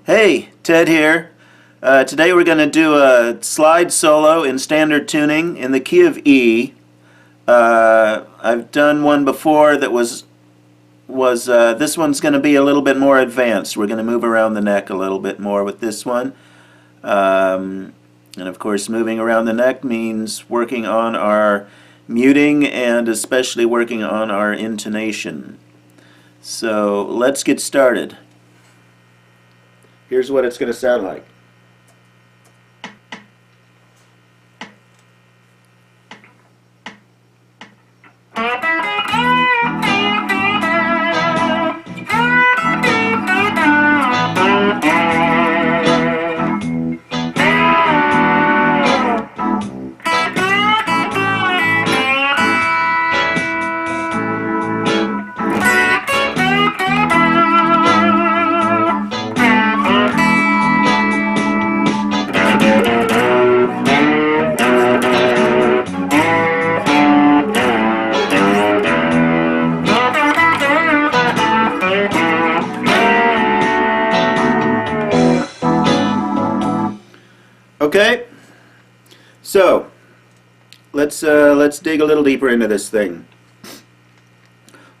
Hey, Ted here. Today we're going to do a slide solo in standard tuning in the key of E. I've done one before that was this one's going to be a little bit more advanced. We're going to move around the neck a little bit more with this one. And of course, moving around the neck means working on our muting and especially working on our intonation. So let's get started. Here's what it's going to sound like. Okay, so let's dig a little deeper into this thing.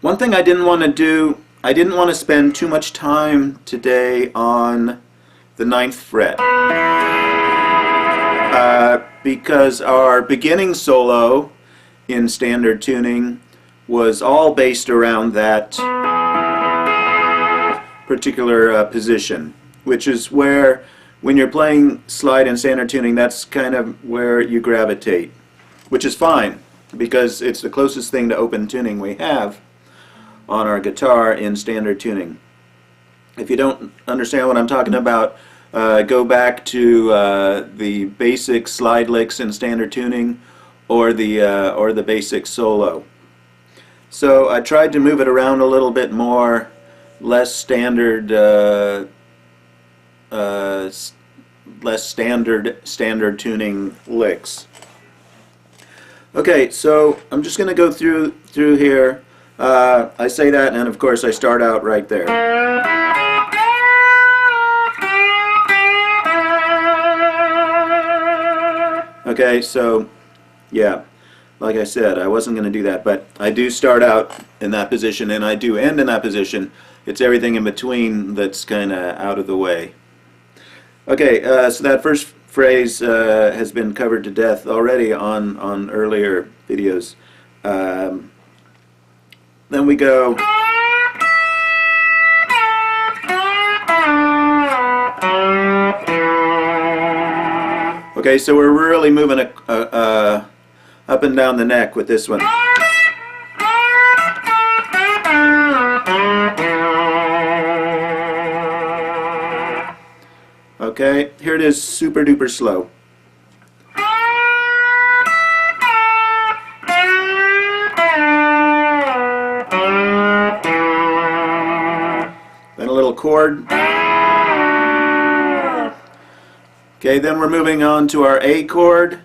One thing I didn't want to do, I didn't want to spend too much time today on the 9th fret because our beginning solo in standard tuning was all based around that particular position, which is where, when you're playing slide in standard tuning, that's kind of where you gravitate, which is fine because it's the closest thing to open tuning we have on our guitar in standard tuning. If you don't understand what I'm talking about, go back to the basic slide licks in standard tuning or the basic solo. So I tried to move it around a little bit more, less standard standard tuning licks. Okay, so I'm just going to go through here. I say that, and of course I start out right there. Okay, so yeah, like I said, I wasn't going to do that, but I do start out in that position and I do end in that position. It's everything in between that's kind of out of the way. Okay, so that first phrase has been covered to death already on earlier videos. Then we go. Okay, so we're really moving up and down the neck with this one. Okay, here it is, super duper slow. Then a little chord. Okay, then we're moving on to our A chord.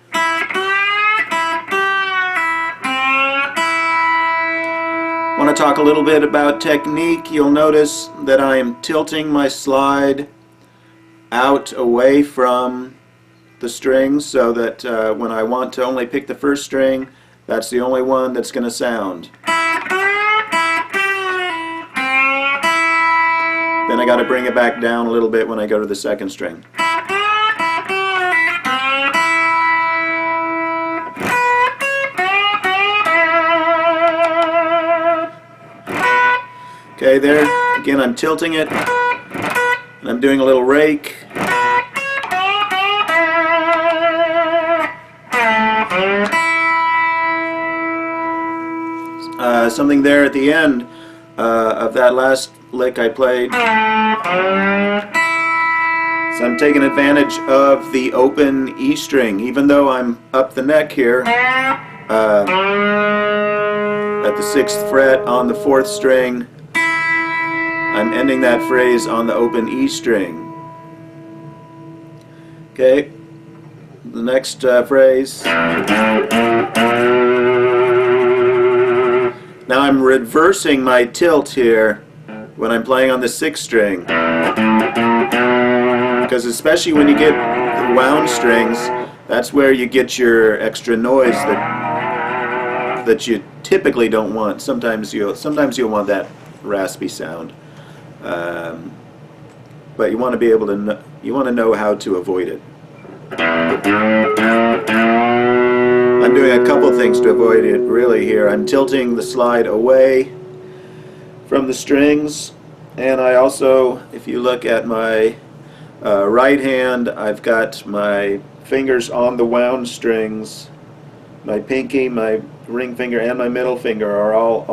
I want to talk a little bit about technique. You'll notice that I am tilting my slide out away from the strings so that when I want to only pick the first string, that's the only one that's going to sound. Then I got to bring it back down a little bit when I go to the second string. Okay, there, again I'm tilting it, and I'm doing a little rake. Something there at the end of that last lick I played. So I'm taking advantage of the open E string, even though I'm up the neck here at the 6th fret on the 4th string. I'm ending that phrase on the open E string. Okay, the next phrase. Now I'm reversing my tilt here when I'm playing on the 6th string. because especially when you get the wound strings, that's where you get your extra noise that you typically don't want. Sometimes you'll want that raspy sound, but you want to be able to know how to avoid it. I'm doing a couple things to avoid it really here. I'm tilting the slide away from the strings, and I also, if you look at my right hand, I've got my fingers on the wound strings. My pinky, my ring finger, and my middle finger are all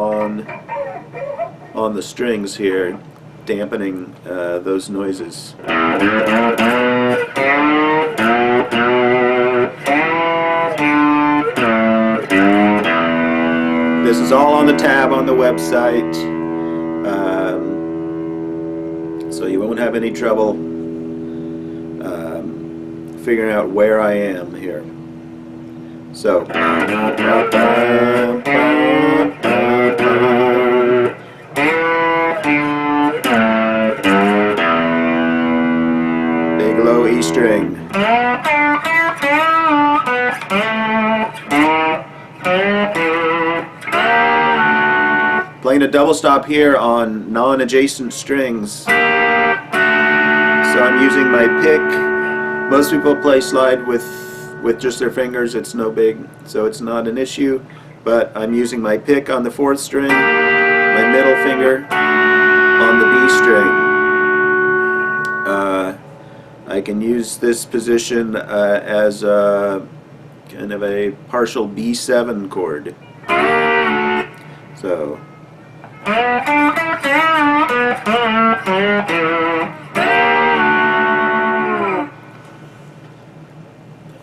on the strings here, dampening those noises. This is all on the tab on the website, so you won't have any trouble figuring out where I am here. So, big low E string. Playing a double stop here on non-adjacent strings. So I'm using my pick. Most people play slide with just their fingers. It's no big, so it's not an issue. But I'm using my pick on the 4th string, my middle finger on the B string. I can use this position as a kind of a partial B7 chord. So.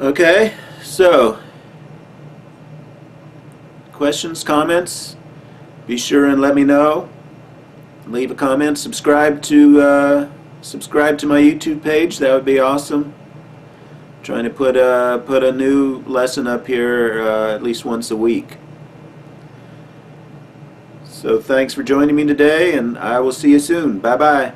Okay, so questions, comments, be sure and let me know. Leave a comment, subscribe to my YouTube page, that would be awesome. Trying to put a new lesson up here at least once a week. So thanks for joining me today, and I will see you soon. Bye bye.